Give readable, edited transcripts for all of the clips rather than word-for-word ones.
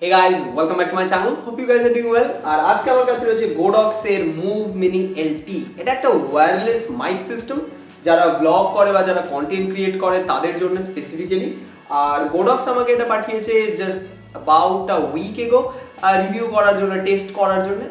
Hey guys, welcome back to my channel. Hope you guys are doing well. আর আজকে আমার কাছে রয়েছে GODOX এর Move Mini LT। এটা একটা ওয়্যারলেস মাইক সিস্টেম যারা ব্লগ করে বা যারা কন্টেন্ট ক্রিয়েট করে তাদের জন্য স্পেসিফিক্যালি। আর GODOX আমাকে এটা পাঠিয়েছে জাস্ট অ্যাবাউট আ উইক এগো রিভিউ করার জন্য, টেস্ট করার জন্য।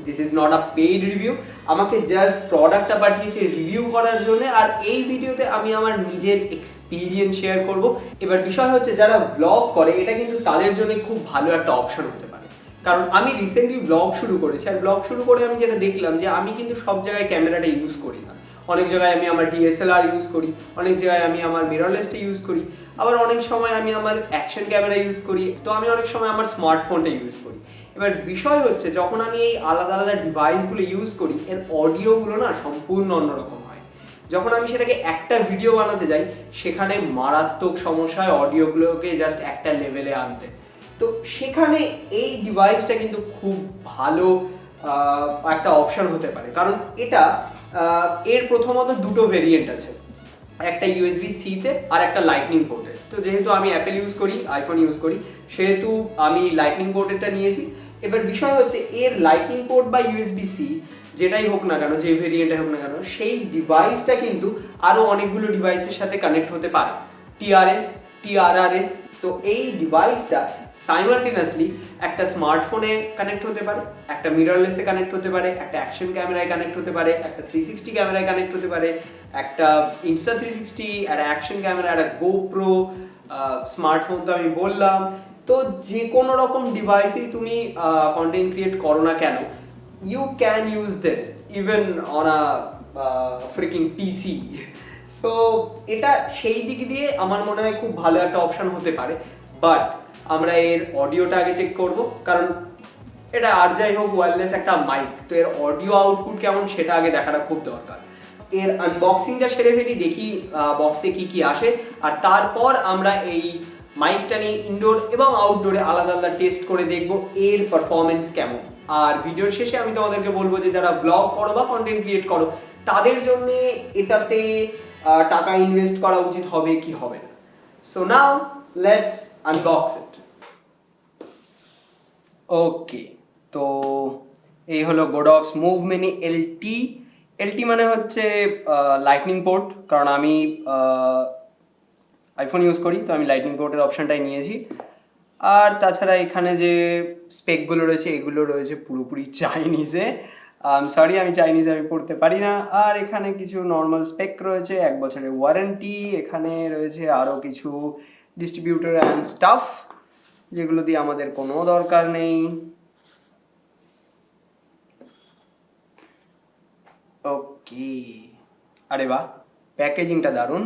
This is not a paid review, আমাকে জাস্ট প্রোডাক্টটা পাঠিয়েছে রিভিউ করার জন্য। আর এই ভিডিওতে আমি আমার নিজের এক্সপিরিয়েন্স শেয়ার করব। এবার বিষয় হচ্ছে যারা ব্লগ করে এটা কিন্তু তাদের জন্য খুব ভালো একটা অপশন হতে পারে, কারণ আমি রিসেন্টলি ব্লগ শুরু করেছি। আর ব্লগ শুরু করে আমি যেটা দেখলাম যে আমি কিন্তু সব জায়গায় ক্যামেরাটা ইউজ করি না। অনেক জায়গায় আমি আমার DSLR ইউজ করি, অনেক জায়গায় আমি আমার মিররলেসটা ইউজ করি, আবার অনেক সময় আমি আমার অ্যাকশন ক্যামেরা ইউজ করি, তো আমি অনেক সময় আমার স্মার্টফোনটা ইউজ করি। এবার বিষয় হচ্ছে যখন আমি এই আলাদা আলাদা ডিভাইসগুলো ইউজ করি এর অডিওগুলো না সম্পূর্ণ অন্যরকম হয়। যখন আমি সেটাকে একটা ভিডিও বানাতে যাই সেখানে মারাত্মক সমস্যা হয় অডিওগুলোকে জাস্ট একটা লেভেলে আনতে। তো সেখানে এই ডিভাইসটা কিন্তু খুব ভালো একটা অপশন হতে পারে, কারণ এটা এর প্রথমত দুটো ভেরিয়েন্ট আছে, একটা USB-C-তে আর একটা লাইটনিং পোর্টে। তো যেহেতু আমি অ্যাপেল ইউজ করি, আইফোন ইউজ করি, সেহেতু আমি লাইটনিং পোর্টেরটা নিয়েছি। এবার বিষয় হচ্ছে এর লাইটনিং পোর্ট বা USB-C যেটাই হোক না কেন, যে ভেরিয়েন্টে হোক না কেন, সেই ডিভাইসটা কিন্তু আরও অনেকগুলো ডিভাইসের সাথে কানেক্ট হতে পারে, TRS, TRRS। তো এই ডিভাইসটা সাইমালটেনিয়াসলি একটা স্মার্টফোনে কানেক্ট হতে পারে, একটা মিররলেসে কানেক্ট হতে পারে, একটা অ্যাকশন ক্যামেরায় কানেক্ট হতে পারে, একটা 360 ক্যামেরায় কানেক্ট হতে পারে, একটা ইনস্টা 360, একটা অ্যাকশন ক্যামেরা, একটা গোপ্রো, স্মার্টফোন তো আমি বললাম। তো যে কোনো রকম ডিভাইসেই তুমি কন্টেন্ট ক্রিয়েট করো না কেন, you can use this even on a freaking PC. So এটা সেই দিক দিয়ে আমার মনে হয় খুব ভালো একটা অপশন হতে পারে। বাট আমরা এর অডিওটা আগে চেক করব, কারণ এটা আর যাই হোক ওয়্যারলেস একটা মাইক, তো এর অডিও আউটপুট কেমন সেটা আগে দেখাটা খুব দরকার। এর আনবক্সিংটা সেরে ফেলি, দেখি বক্সে কি কি আসে, আর তারপর আমরা এই মাইকটা নিয়ে ইনডোর এবং আউটডোরে আলাদা আলাদা টেস্ট করে দেখব এর পারফরমেন্স কেমন। আর ভিডিওর শেষে আমি তোমাদেরকে বলবো যে যারা ব্লগ করো বা কন্টেন্ট ক্রিয়েট করো তাদের জন্য এটাতে টাকা ইনভেস্ট করা উচিত হবে কি হবে না। So now let's unbox it. Okay, তো এই হলো GODOX Move Mini LT। LT মানে হচ্ছে লাইটনিং পোর্ট, কারণ আমি আইফোন ইউজ করি, তো আমি লাইটনিং পোর্টের অপশানটাই নিয়েছি। আর তাছাড়া এখানে যে স্পেকগুলো রয়েছে এগুলো রয়েছে পুরোপুরি চাইনিজে। সরি, আমি চাইনিজে আমি পড়তে পারি না। আর এখানে কিছু নর্মাল স্পেক রয়েছে, 1 বছরের ওয়ারেন্টি। এখানে রয়েছে আরও কিছু ডিস্ট্রিবিউটর অ্যান্ড স্টাফ যেগুলো দিয়ে আমাদের কোনো দরকার নেই। ওকে, আরে বাহ, প্যাকেজিংটা দারুণ।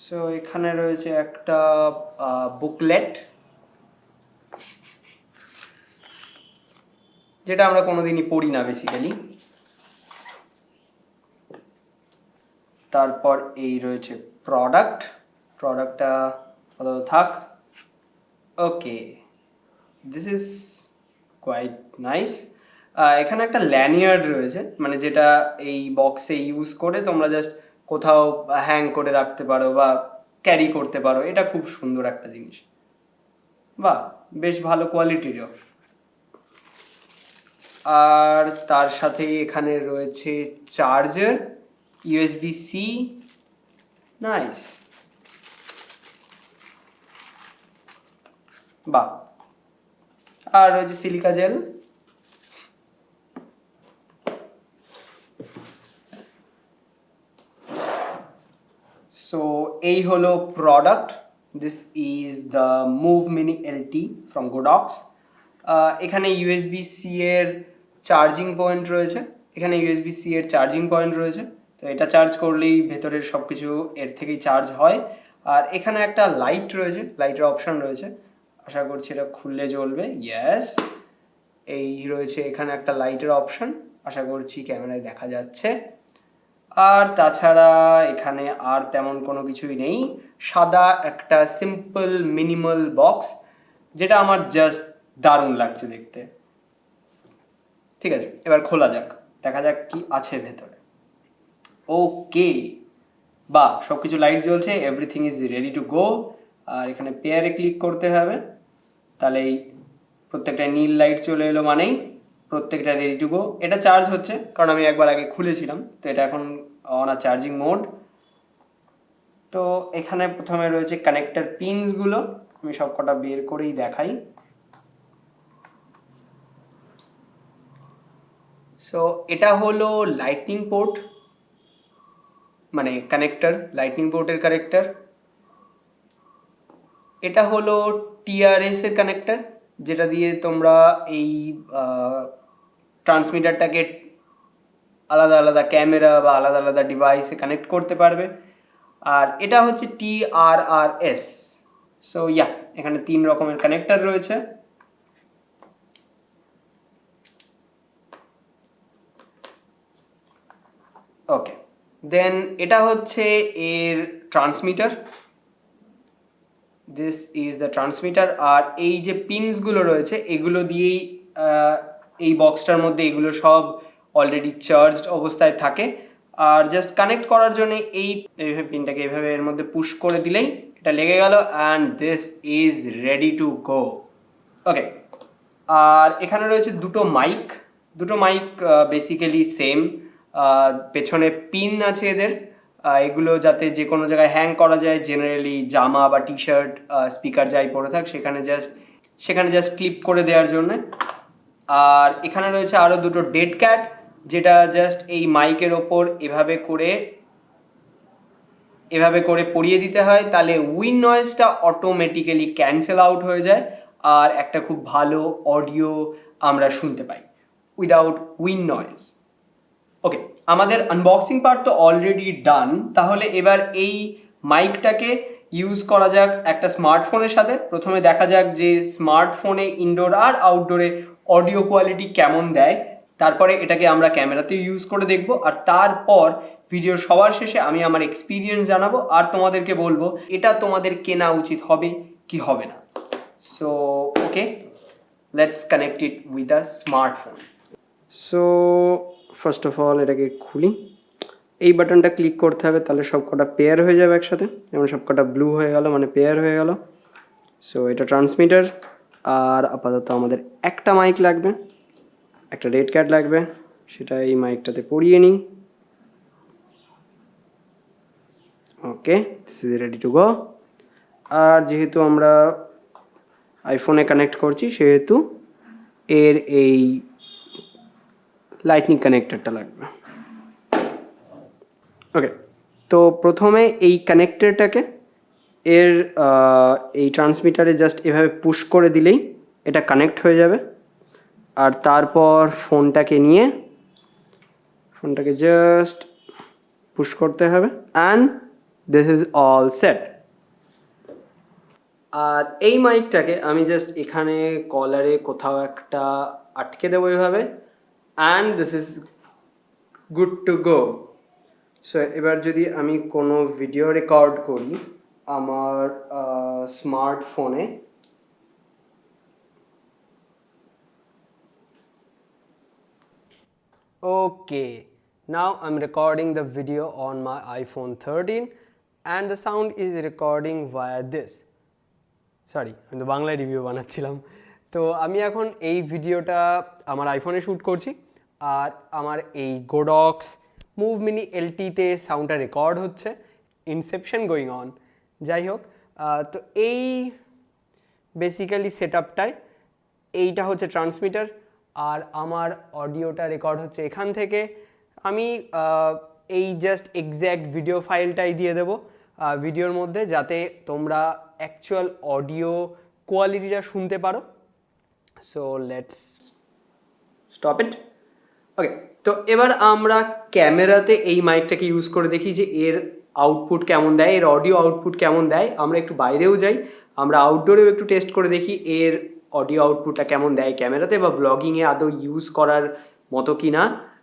সো এখানে রয়েছে একটা বুকলেট, যেটা আমরা কোনোদিনই পড়ি না বেসিক্যালি। তারপর এই রয়েছে প্রোডাক্টটা থাক। ওকে, দিস ইজ কোয়াইট নাইস। এখানে একটা ল্যানিয়ার্ড রয়েছে, মানে যেটা এই বক্সে ইউজ করে তোমরা জাস্ট কোথাও হ্যাং করে রাখতে পারো বা ক্যারি করতে পারো। এটা খুব সুন্দর একটা জিনিস, বাহ, বেশ ভালো কোয়ালিটিরও। আর তার সাথে এখানে রয়েছে চার্জার, USB-C, নাইস, বাহ। আর রয়েছে সিলিকা জেল। সো এই হলো product. This is the move mini LT from GODOX। এখানে USB-C এর চার্জিং পয়েন্ট রয়েছে, তো এটা চার্জ করলেই ভেতরের সব কিছু এর থেকেই চার্জ হয়। আর এখানে একটা লাইট রয়েছে, লাইটের অপশান রয়েছে, আশা করছি এটা খুললে জ্বলবে। ইয়েস, এই রয়েছে এখানে একটা লাইটের অপশান, আশা করছি ক্যামেরায় দেখা যাচ্ছে। আর তাছাড়া এখানে আর তেমন কোনো কিছুই নেই, সাদা একটা সিম্পল মিনিমাল বক্স, যেটা আমার জাস্ট দারুণ লাগছে দেখতে। ঠিক আছে, এবার খোলা যাক, দেখা যাক কি আছে ভেতরে। ওকে, বাহ, সব কিছু লাইট জ্বলছে, everything is ready to go. আর এখানে পেয়ারে ক্লিক করতে হবে। তাহলেই প্রত্যেকটা নীল লাইট চলে এলো, মানেই প্রত্যেকটা রেডি টু গো। এটা চার্জ হচ্ছে কারণ আমি একবার আগে খুলেছিলাম, তো এটা এখন অন আ চার্জিং মোড। তো এখানে প্রথমে রয়েছে কানেক্টর পিনসগুলো, আমি সব কটা বের করেই দেখাই। সো এটা হলো লাইটনিং পোর্ট, মানে কানেক্টর, লাইটনিং পোর্টের কানেক্টর। এটা হলো টিআরএস এর কানেক্টর, যেটা দিয়ে তোমরা এই ট্রান্সমিটারটাকে আলাদা আলাদা ক্যামেরা বা আলাদা আলাদা ডিভাইসে কানেক্ট করতে পারবে। আর এটা হচ্ছে টিআরআরএস। সো ইয়া, এখানে 3 রকমের কানেক্টর রয়েছে। ওকে, দেন এটা হচ্ছে এর transmitter, this is the transmitter. আর এই যে পিনসগুলো রয়েছে এগুলো দিয়েই এই বক্সটার মধ্যে এগুলো সব অলরেডি চার্জড অবস্থায় থাকে। আর জাস্ট কানেক্ট করার জন্য এইভাবে পিনটাকে এইভাবে এর মধ্যে পুশ করে দিলেই এটা লেগে গেল, and this is ready to go. Okay, আর এখানে রয়েছে দুটো মাইক বেসিক্যালি সেম। পেছনে পিন আছে এদের, এগুলো যাতে যে কোনো জায়গায় হ্যাং করা যায়, জেনারেলি জামা বা টি শার্ট, স্পিকার যাই পরে থাক সেখানে জাস্ট ক্লিপ করে দেওয়ার জন্য। আর এখানে রয়েছে আরও দুটো ডেড ক্যাট, যেটা জাস্ট এই মাইকের ওপর এভাবে করে পরিয়ে দিতে হয়, তাহলে উইন্ড নয়েজটা অটোমেটিক্যালি ক্যান্সেল আউট হয়ে যায় আর একটা খুব ভালো অডিও আমরা শুনতে পাই উইদাউট উইন্ড নয়েজ। ওকে, আমাদের আনবক্সিং পার্ট তো অলরেডি ডান। তাহলে এবার এই মাইকটাকে ইউজ করা যাক একটা স্মার্টফোনের সাথে। প্রথমে দেখা যাক যে স্মার্টফোনে ইনডোর আর আউটডোরে অডিও কোয়ালিটি কেমন দেয়, তারপরে এটাকে আমরা ক্যামেরাতে ইউজ করে দেখব, আর তারপর ভিডিওর সবার শেষে আমি আমার এক্সপিরিয়েন্স জানাবো আর তোমাদেরকে বলবো এটা তোমাদের কেনা উচিত হবে কি হবে না। So okay, let's connect it with a smartphone. So first of all এটাকে খুলি, এই বাটনটা ক্লিক করতে হবে, তাহলে সব কটা পেয়ার হয়ে যাবে একসাথে। যেমন সব কটা ব্লু হয়ে গেল, মানে পেয়ার হয়ে গেল। সো এটা ট্রান্সমিটার, আর আপাতত আমাদের একটা মাইক লাগবে, একটা রেড ক্যাট লাগবে, সেটা এই মাইকটাতে পরিয়ে নিই। Okay, this is ready to go. আর যেহেতু আমরা আইফোনে কানেক্ট করছি সেহেতু এর এই লাইটনিং কানেক্টরটা লাগবে। ওকে, তো প্রথমে এই কানেক্টরটাকে এর এই ট্রান্সমিটারে জাস্ট এভাবে পুশ করে দিলেই এটা কানেক্ট হয়ে যাবে। আর তারপর ফোনটাকে জাস্ট পুশ করতে হবে, and this is all set. আর এই মাইকটাকে আমি জাস্ট এখানে কলারে কোথাও একটা আটকে দেবো এইভাবে, and this is good to go. So এবার যদি আমি কোনো ভিডিও রেকর্ড করি আমার স্মার্টফোনে, okay, now I'm recording the video on my iPhone 13 and the sound is recording via this. Sorry, আমি তো বাংলায় রিভিউ বানাচ্ছিলাম। তো আমি এখন এই ভিডিওটা আমার আইফোনে শ্যুট করছি, আর আমার এই গোডক্স মুভ মিনি এলটিতে সাউন্ডটা রেকর্ড হচ্ছে, ইনসেপশন গোয়িং অন। যাই হোক, তো এই বেসিক্যালি সেট আপটায় এইটা হচ্ছে ট্রান্সমিটার, আর আমার অডিওটা রেকর্ড হচ্ছে এখান থেকে। আমি এই জাস্ট এক্স্যাক্ট ভিডিও ফাইলটাই দিয়ে দেবো ভিডিওর মধ্যে, যাতে তোমরা অ্যাকচুয়াল অডিও কোয়ালিটিটা শুনতে পারো। So let's stop it. Okay, তো এবার আমরা ক্যামেরাতে এই মাইকটাকে ইউজ করে দেখি যে এর আউটপুট কেমন দেয়, এর অডিও আউটপুট কেমন দেয়। আমরা একটু বাইরেও যাই, আমরা আউটডোরেও একটু টেস্ট করে দেখি এর অডিও আউটপুটটা কেমন দেয় ক্যামেরাতে, বা ব্লগিংয়ে আদৌ ইউজ করার মতো কি না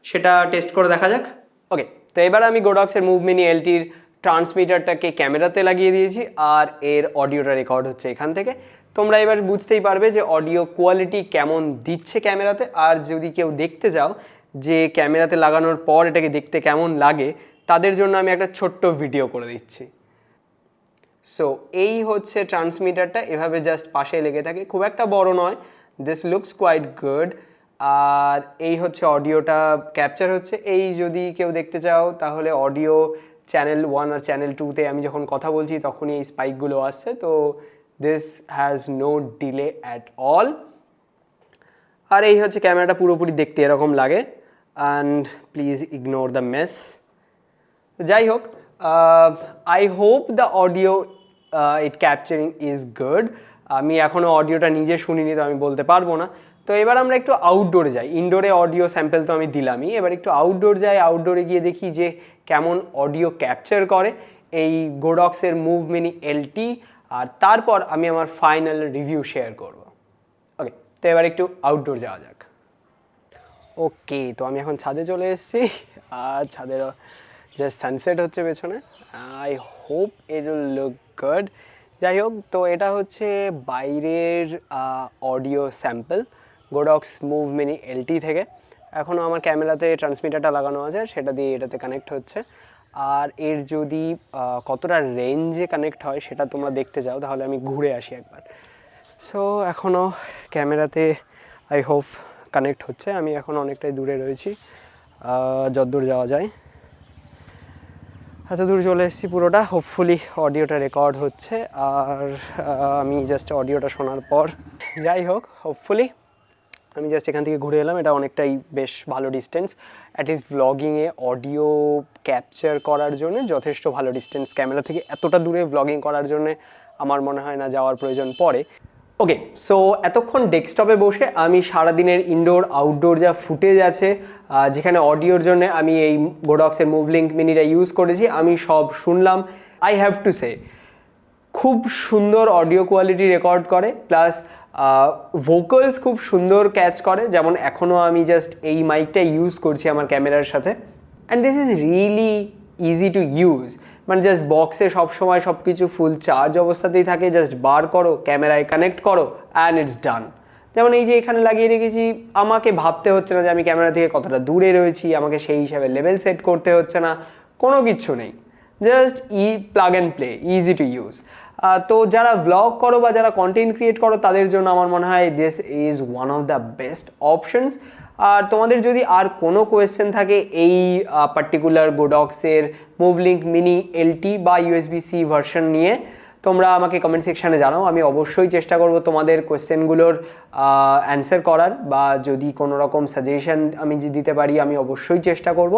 সেটা টেস্ট করে দেখা যাক। ওকে, তো এবার আমি গোডক্সের মুভ মিনি এলটির ট্রান্সমিটারটাকে ক্যামেরাতে লাগিয়ে দিয়েছি, আর এর অডিওটা রেকর্ড হচ্ছে এখান থেকে। তোমরা এবার বুঝতেই পারবে যে অডিও কোয়ালিটি কেমন দিচ্ছে ক্যামেরাতে। আর যদি কেউ দেখতে চাও যে ক্যামেরাতে লাগানোর পর এটাকে দেখতে কেমন লাগে, তাদের জন্য আমি একটা ছোট্ট ভিডিও করে দিচ্ছি। সো এই হচ্ছে ট্রান্সমিটারটা, এভাবে জাস্ট পাশে লেগে থাকে, খুব একটা বড় নয়। This looks quite good. আর এই হচ্ছে অডিওটা ক্যাপচার হচ্ছে। এই যদি কেউ দেখতে চাও তাহলে অডিও চ্যানেল 1 আর চ্যানেল 2তে আমি যখন কথা বলছি তখনই এই স্পাইকগুলো আসছে। তো this has no delay at all. আর এই হচ্ছে ক্যামেরাটা পুরোপুরি দেখতে এরকম লাগে। And please ignore the mess. যাই হোক, I hope the audio it capturing is good. আমি এখনও অডিওটা নিজে শুনিনি, তো আমি বলতে পারবো না। তো এবার আমরা একটু আউটডোরে যাই। ইনডোরে অডিও স্যাম্পল তো আমি দিলামই, এবার একটু আউটডোর যাই। আউটডোরে গিয়ে দেখি যে কেমন অডিও ক্যাপচার করে এই গোডক্সের মুভ মিনি এলটি, আর তারপর আমি আমার ফাইনাল রিভিউ শেয়ার করব। ওকে, তো এবার একটু আউটডোর যাওয়া যাক। ওকে, তো আমি এখন ছাদে চলে এসেছি। আর ছাদের জাস্ট সানসেট হচ্ছে পেছনে। I hope it will look good. যাই হোক, তো এটা হচ্ছে বাইরের audio sample গোডক্স move mini LT থেকে। এখনও আমার ক্যামেরাতে ট্রান্সমিটারটা লাগানো আছে, সেটা দিয়ে এটাতে কানেক্ট হচ্ছে। আর এর যদি কতটা রেঞ্জে কানেক্ট হয় সেটা তোমরা দেখতে চাও তাহলে আমি ঘুরে আসি একবার। সো এখনও ক্যামেরাতে আই হোপ কানেক্ট হচ্ছে। আমি এখন অনেকটাই দূরে রয়েছি, যতদূর যাওয়া যায়। এত দূর চলে এসেছি পুরোটা। হোপফুলি অডিওটা রেকর্ড হচ্ছে। আর আমি জাস্ট অডিওটা শোনার পর, যাই হোক, হোপফুলি আমি জাস্ট এখান থেকে ঘুরে এলাম। এটা অনেকটাই বেশ ভালো ডিস্টেন্স। অ্যাটলিস্ট ব্লগিংয়ে অডিও ক্যাপচার করার জন্য যথেষ্ট ভালো ডিস্টেন্স। ক্যামেরা থেকে এতটা দূরে ব্লগিং করার জন্য আমার মনে হয় না যাওয়ার প্রয়োজন পড়ে। ওকে, সো এতক্ষণ ডেস্কটপে বসে আমি সারাদিনের ইনডোর আউটডোর যা ফুটেজ আছে, যেখানে অডিওর জন্য আমি এই গোডক্সের মুভলিঙ্ক মিনিটা ইউজ করেছি, আমি সব শুনলাম। আই হ্যাভ টু সে খুব সুন্দর অডিও কোয়ালিটি রেকর্ড করে, প্লাস ভোকালস খুব সুন্দর ক্যাচ করে। যেমন এখনও আমি জাস্ট এই মাইকটা ইউজ করছি আমার ক্যামেরার সাথে। And this is really easy to use. মানে জাস্ট বক্সে সবসময় সব কিছু ফুল চার্জ অবস্থাতেই থাকে, জাস্ট বার করো, ক্যামেরায় কানেক্ট করো, অ্যান্ড ইটস ডান। যেমন এই যে এখানে লাগিয়ে রেখেছি, আমাকে ভাবতে হচ্ছে না যে আমি ক্যামেরা থেকে কতটা দূরে রয়েছি, আমাকে সেই হিসাবে লেভেল সেট করতে হচ্ছে না, কোনো কিচ্ছু নেই। Just plug and play, easy to use. তো যারা ব্লগ করো বা যারা কন্টেন্ট ক্রিয়েট করো তাদের জন্য আমার মনে হয় this is one of the best options. আর তোমাদের যদি আর কোনো কোয়েশ্চেন থাকে এই পার্টিকুলার গোডক্সের মুভলিঙ্ক মিনি এলটি বা ইউএসবি-সি ভার্সন নিয়ে, তোমরা আমাকে কমেন্ট সেকশানে জানাও। আমি অবশ্যই চেষ্টা করব তোমাদের কোয়েশ্চেনগুলোর অ্যান্সার করার, বা যদি কোনো রকম সাজেশন আমি যে দিতে পারি আমি অবশ্যই চেষ্টা করব।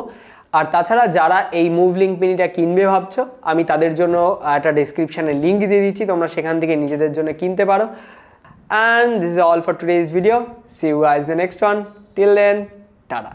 আর তাছাড়া যারা এই মুভলিঙ্ক মিনিটা কিনবে ভাবছো, আমি তাদের জন্য একটা ডেসক্রিপশানে লিঙ্ক দিয়ে দিচ্ছি, তোমরা সেখান থেকে নিজেদের জন্য কিনতে পারো। And this is all for today's video. See you guys the next one. Till then, tata.